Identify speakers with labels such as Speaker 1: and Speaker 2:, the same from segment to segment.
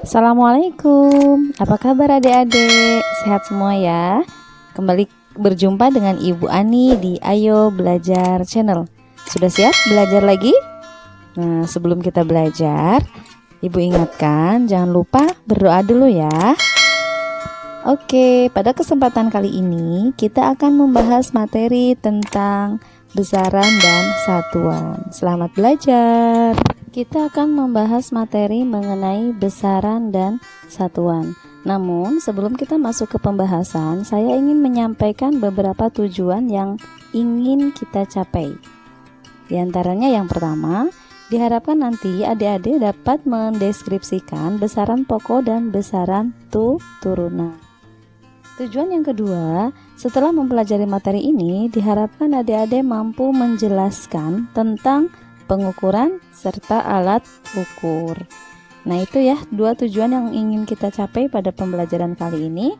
Speaker 1: Assalamualaikum, apa kabar adik-adik? Sehat semua ya? Kembali berjumpa dengan Ibu Ani di Ayo Belajar Channel. Sudah siap belajar lagi? Nah, sebelum kita belajar, Ibu ingatkan jangan lupa berdoa dulu ya. Oke, pada kesempatan kali ini kita akan membahas materi tentang besaran dan satuan. Selamat belajar. Kita akan membahas materi mengenai besaran dan satuan. Namun, sebelum kita masuk ke pembahasan, saya ingin menyampaikan beberapa tujuan yang ingin kita capai. Di antaranya yang pertama, diharapkan nanti adik-adik dapat mendeskripsikan besaran pokok dan besaran turunan. Tujuan yang kedua, setelah mempelajari materi ini, diharapkan adik-adik mampu menjelaskan tentang pengukuran serta alat ukur. Nah, itu ya dua tujuan yang ingin kita capai pada pembelajaran kali ini.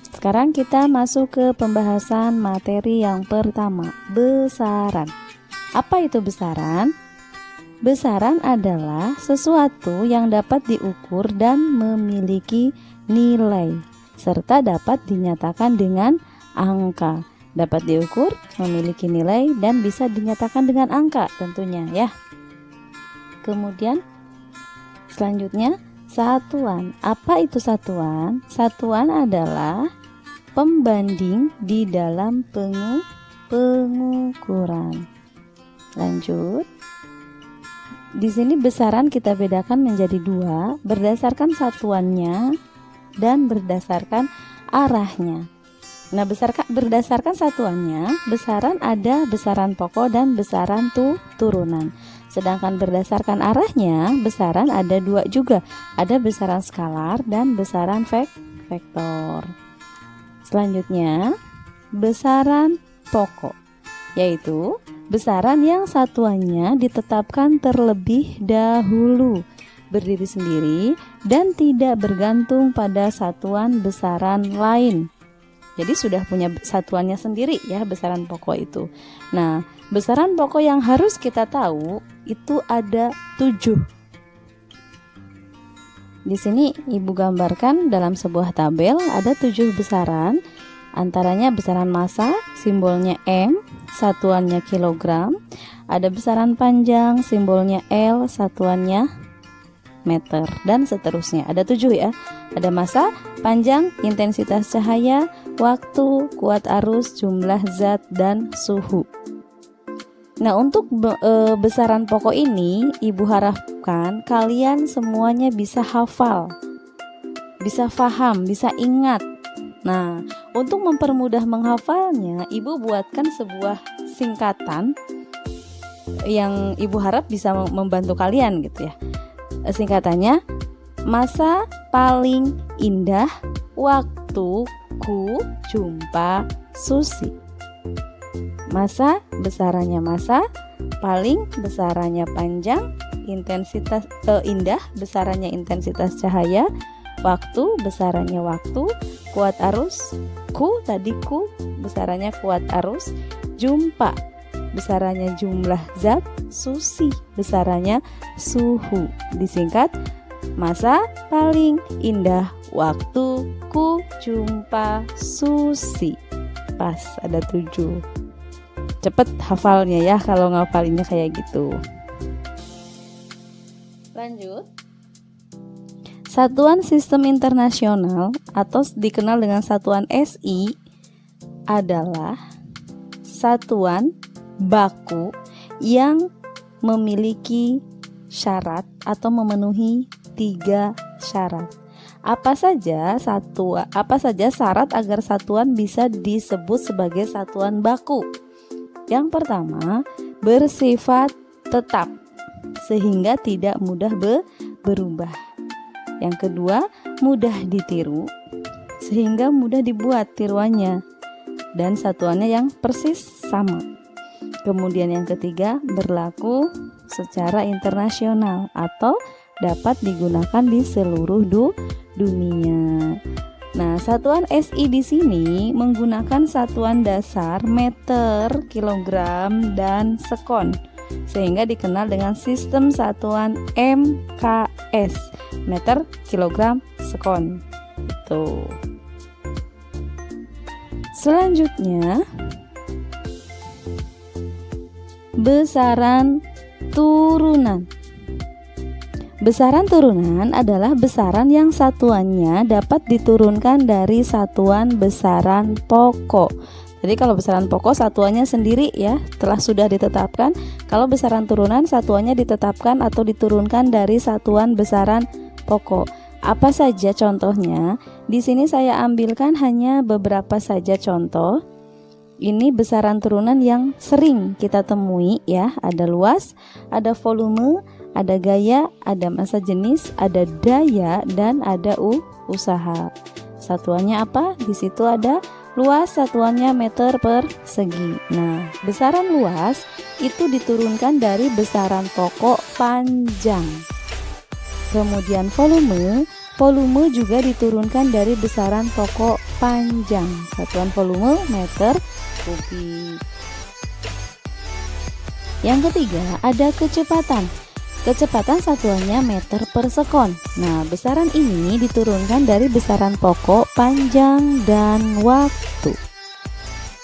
Speaker 1: Sekarang kita masuk ke pembahasan materi yang pertama, besaran. Apa itu besaran? Besaran adalah sesuatu yang dapat diukur dan memiliki nilai, serta dapat dinyatakan dengan angka. Dapat diukur, memiliki nilai, dan bisa dinyatakan dengan angka tentunya ya. Kemudian selanjutnya satuan. Apa itu satuan? Satuan adalah pembanding di dalam pengukuran. Lanjut. Di sini besaran kita bedakan menjadi dua berdasarkan satuannya dan berdasarkan arahnya. Nah, berdasarkan satuannya, besaran ada besaran pokok dan besaran turunan. Sedangkan berdasarkan arahnya, besaran ada dua juga. Ada besaran skalar dan besaran vektor. Selanjutnya, besaran pokok, yaitu besaran yang satuannya ditetapkan terlebih dahulu, berdiri sendiri dan tidak bergantung pada satuan besaran lain. Jadi sudah punya satuannya sendiri ya besaran pokok itu. Nah, besaran pokok yang harus kita tahu itu ada 7. Di sini Ibu gambarkan dalam sebuah tabel ada 7 besaran. Antaranya besaran massa, simbolnya M, satuannya kilogram. Ada besaran panjang, simbolnya L, satuannya meter, dan seterusnya. Ada 7 ya. Ada massa, panjang, intensitas cahaya, waktu, kuat arus, jumlah zat, dan suhu. Nah, untuk besaran pokok ini Ibu harapkan kalian semuanya bisa hafal, bisa paham, bisa ingat. Nah, untuk mempermudah menghafalnya, Ibu buatkan sebuah singkatan yang Ibu harap bisa membantu kalian gitu ya. Singkatannya, massa paling indah, waktu ku jumpa Susi. Massa besarannya massa, paling besarannya panjang, intensitas indah besarannya intensitas cahaya, waktu besarannya waktu, kuat arus ku besarannya kuat arus, jumpa besarannya jumlah zat, Susi besarannya suhu. Disingkat, massa paling indah, waktu ku jumpa Susi. Pas, ada 7. Cepet hafalnya ya kalau ngafalinnya kayak gitu. Lanjut. Satuan Sistem Internasional atau dikenal dengan satuan SI adalah satuan baku yang memiliki syarat atau memenuhi 3 syarat. Apa saja syarat agar satuan bisa disebut sebagai satuan baku? Yang pertama, bersifat tetap sehingga tidak mudah berubah. Yang kedua, mudah ditiru sehingga mudah dibuat tiruannya dan satuannya yang persis sama. Kemudian yang ketiga, berlaku secara internasional atau dapat digunakan di seluruh dunia. Nah, satuan SI di sini menggunakan satuan dasar meter, kilogram, dan sekon. sehingga dikenal dengan sistem satuan MKS, meter kilogram sekon. Tuh. Selanjutnya, besaran turunan. Besaran turunan adalah besaran yang satuannya dapat diturunkan dari satuan besaran pokok. Jadi kalau besaran pokok satuannya sendiri ya, telah sudah ditetapkan. Kalau besaran turunan satuannya ditetapkan atau diturunkan dari satuan besaran pokok. Apa saja contohnya? Di sini saya ambilkan hanya beberapa saja contoh. Ini besaran turunan yang sering kita temui ya. Ada luas, ada volume, ada gaya, ada massa jenis, ada daya, dan ada usaha. Satuannya apa? Di situ ada luas, satuannya meter persegi. Nah, besaran luas itu diturunkan dari besaran pokok panjang. Kemudian volume juga diturunkan dari besaran pokok panjang. Satuan volume meter kubik. Yang ketiga, ada kecepatan. Kecepatan satuannya meter per sekon. Nah, besaran ini diturunkan dari besaran pokok, panjang, dan waktu.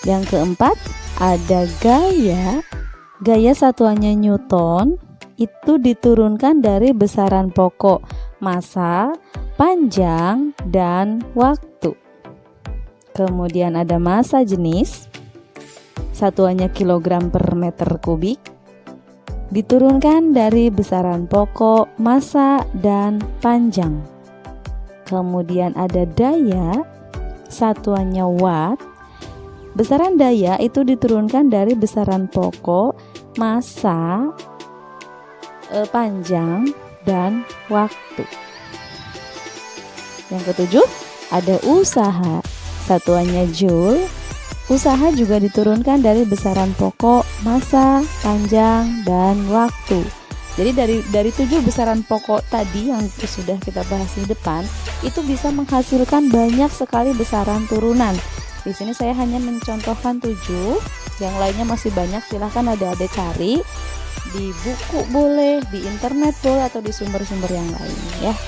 Speaker 1: Yang keempat, ada gaya. Gaya satuannya newton, itu diturunkan dari besaran pokok, massa, panjang, dan waktu. Kemudian ada massa jenis, satuannya kilogram per meter kubik, diturunkan dari besaran pokok, massa, dan panjang. Kemudian ada daya, satuannya watt. Besaran daya itu diturunkan dari besaran pokok, massa, panjang, dan waktu. Yang ketujuh, ada usaha, satuannya joule. Usaha juga diturunkan dari besaran pokok, massa, panjang, dan waktu. Jadi dari 7 besaran pokok tadi yang sudah kita bahas di depan, itu bisa menghasilkan banyak sekali besaran turunan. Di sini saya hanya mencontohkan 7, yang lainnya masih banyak. Silahkan adik-adik cari di buku boleh, di internet boleh, atau di sumber-sumber yang lain ya.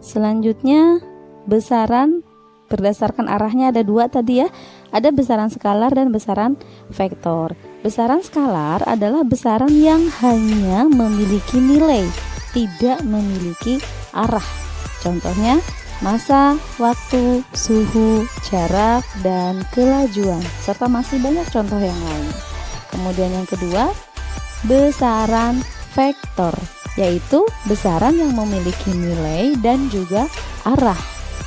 Speaker 1: Selanjutnya besaran berdasarkan arahnya ada 2 tadi ya. Ada besaran skalar dan besaran vektor. Besaran skalar adalah besaran yang hanya memiliki nilai, tidak memiliki arah. Contohnya massa, waktu, suhu, jarak, dan kelajuan, serta masih banyak contoh yang lain. Kemudian yang kedua, besaran vektor, yaitu besaran yang memiliki nilai dan juga arah.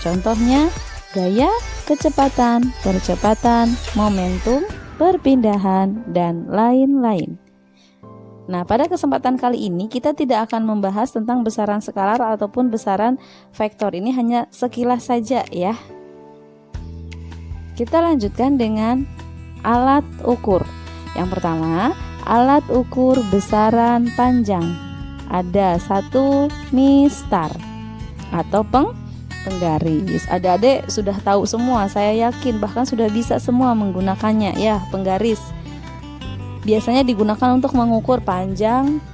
Speaker 1: Contohnya gaya, kecepatan, percepatan, momentum, perpindahan, dan lain-lain. Nah, pada kesempatan kali ini kita tidak akan membahas tentang besaran skalar ataupun besaran vektor. Ini hanya sekilas saja ya. Kita lanjutkan dengan alat ukur. Yang pertama, alat ukur besaran panjang. Ada 1 mistar atau penggaris. Adik-adik sudah tahu semua, saya yakin, bahkan sudah bisa semua menggunakannya ya, penggaris. Biasanya digunakan untuk mengukur panjang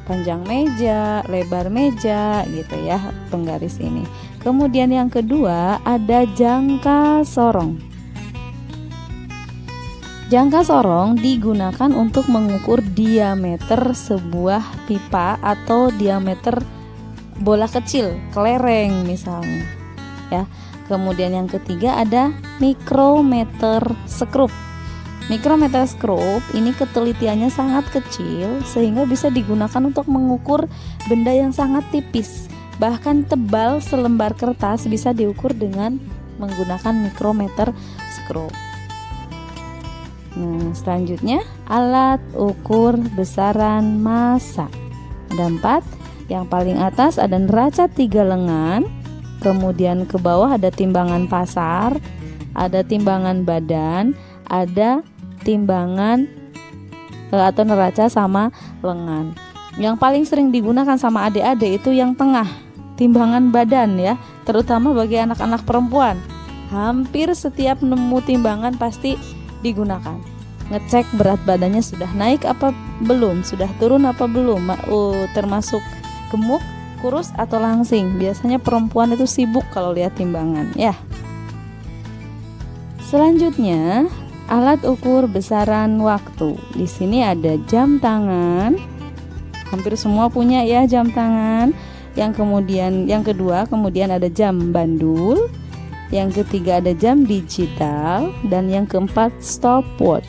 Speaker 1: meja, lebar meja gitu ya, penggaris ini. Kemudian yang kedua ada jangka sorong. Jangka sorong digunakan untuk mengukur diameter sebuah pipa atau diameter bola kecil, kelereng misalnya ya. Kemudian yang ketiga ada mikrometer skrup. Mikrometer skrup ini ketelitiannya sangat kecil sehingga bisa digunakan untuk mengukur benda yang sangat tipis. Bahkan tebal selembar kertas bisa diukur dengan menggunakan mikrometer skrup. Nah, selanjutnya alat ukur besaran massa. Ada 4. Yang paling atas ada neraca 3 lengan. Kemudian ke bawah ada timbangan pasar, ada timbangan badan, ada timbangan atau neraca sama lengan. Yang paling sering digunakan sama adik-adik itu yang tengah, timbangan badan ya, terutama bagi anak-anak perempuan. Hampir setiap nemu timbangan pasti digunakan. ngecek berat badannya sudah naik apa belum, sudah turun apa belum, termasuk gemuk, kurus atau langsing. Biasanya perempuan itu sibuk kalau lihat timbangan ya. Selanjutnya, alat ukur besaran waktu. Di sini ada jam tangan. Hampir semua punya ya jam tangan. Yang kedua kemudian ada jam bandul. Yang ketiga ada jam digital dan yang keempat stopwatch.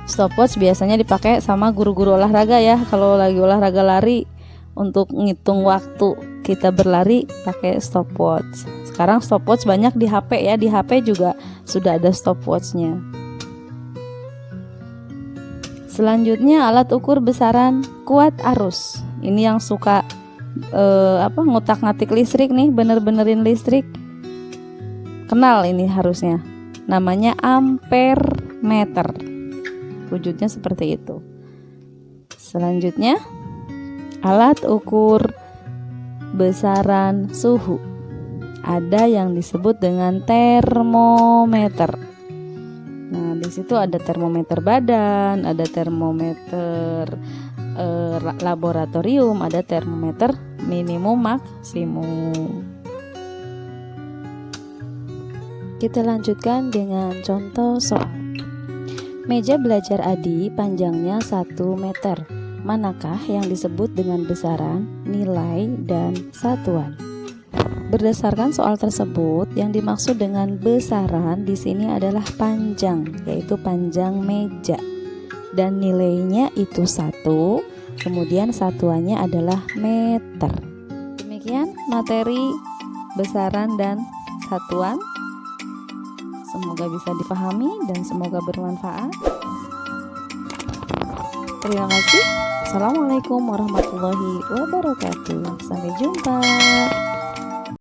Speaker 1: Stopwatch biasanya dipakai sama guru-guru olahraga ya. Kalau lagi olahraga lari, untuk ngitung waktu kita berlari pakai stopwatch. Sekarang stopwatch banyak di HP ya. Di HP juga sudah ada stopwatchnya. Selanjutnya alat ukur besaran kuat arus. Ini yang suka ngutak-ngatik listrik nih, bener-benerin listrik. Kenal ini harusnya. Namanya ampere meter. Wujudnya seperti itu. Selanjutnya alat ukur besaran suhu. Ada yang disebut dengan termometer. Nah, di situ ada termometer badan, ada termometer laboratorium, ada termometer minimum maksimum. Kita lanjutkan dengan contoh soal. Meja belajar Adi panjangnya 1 meter. Manakah yang disebut dengan besaran, nilai, dan satuan? Berdasarkan soal tersebut, yang dimaksud dengan besaran di sini adalah panjang, yaitu panjang meja. Dan nilainya itu 1, kemudian satuannya adalah meter. Demikian materi besaran dan satuan. Semoga bisa dipahami dan semoga bermanfaat. Terima kasih. Assalamualaikum warahmatullahi wabarakatuh. Sampai jumpa.